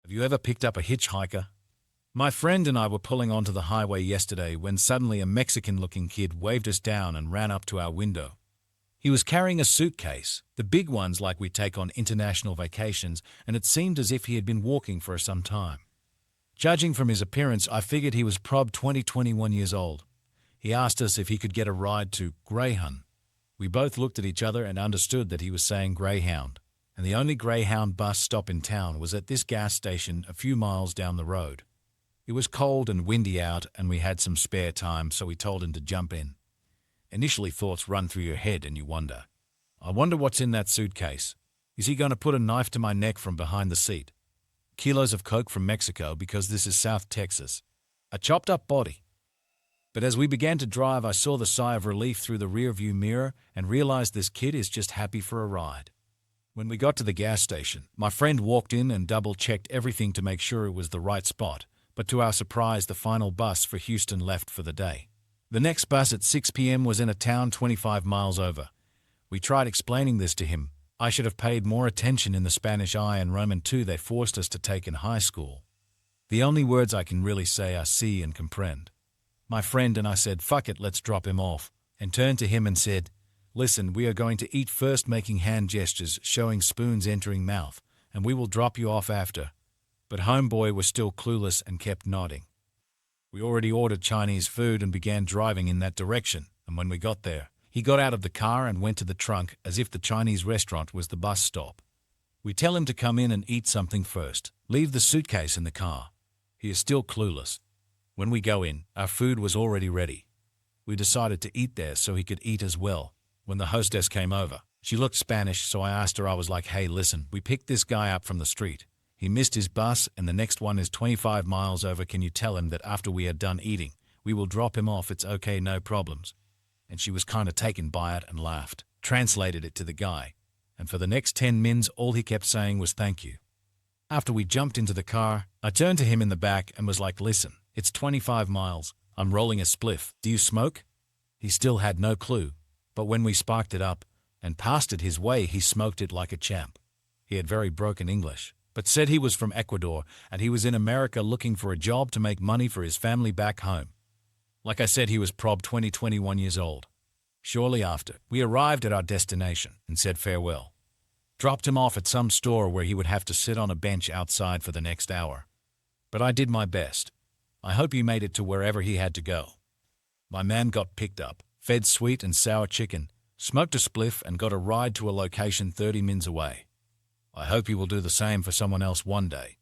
Have you ever picked up a hitchhiker? My friend and I were pulling onto the highway yesterday when suddenly a Mexican-looking kid waved us down and ran up to our window. He was carrying a suitcase, the big ones like we take on international vacations, and it seemed as if he had been walking for some time. Judging from his appearance, I figured he was prob 21 years old. He asked us if he could get a ride to Greyhound. We both looked at each other and understood that he was saying Greyhound, and the only Greyhound bus stop in town was at this gas station a few miles down the road. It was cold and windy out, and we had some spare time, so we told him to jump in. Initially, thoughts run through your head and you wonder, I wonder what's in that suitcase. Is he going to put a knife to my neck from behind the seat? Kilos of coke from Mexico because this is South Texas. A chopped up body. But as we began to drive, I saw the sigh of relief through the rearview mirror and realized this kid is just happy for a ride. When we got to the gas station, my friend walked in and double-checked everything to make sure it was the right spot, but to our surprise, the final bus for Houston left for the day. The next bus at 6 p.m. was in a town 25 miles over. We tried explaining this to him. I should have paid more attention in the Spanish I and Roman II they forced us to take in high school. The only words I can really say are see and comprend. My friend and I said, fuck it, let's drop him off, and turned to him and said, listen, we are going to eat first, making hand gestures, showing spoons entering mouth, and we will drop you off after. But homeboy was still clueless and kept nodding. We already ordered Chinese food and began driving in that direction, and when we got there, he got out of the car and went to the trunk as if the Chinese restaurant was the bus stop. We tell him to come in and eat something first, leave the suitcase in the car. He is still clueless. When we go in, our food was already ready. We decided to eat there so he could eat as well. When the hostess came over, she looked Spanish, so I asked her, I was like, hey, listen, we picked this guy up from the street. He missed his bus and the next one is 25 miles over. Can you tell him that after we are done eating, we will drop him off? It's okay, no problems. And she was kind of taken by it and laughed, translated it to the guy. And for the next 10 mins, all he kept saying was thank you. After we jumped into the car, I turned to him in the back and was like, listen, it's 25 miles. I'm rolling a spliff. Do you smoke? He still had no clue. But when we sparked it up and passed it his way, he smoked it like a champ. He had very broken English, but said he was from Ecuador and he was in America looking for a job to make money for his family back home. Like I said, he was prob 21 years old. Shortly after, we arrived at our destination and said farewell. Dropped him off at some store where he would have to sit on a bench outside for the next hour. But I did my best. I hope he made it to wherever he had to go. My man got picked up, fed sweet and sour chicken, smoked a spliff and got a ride to a location 30 mins away. I hope he will do the same for someone else one day.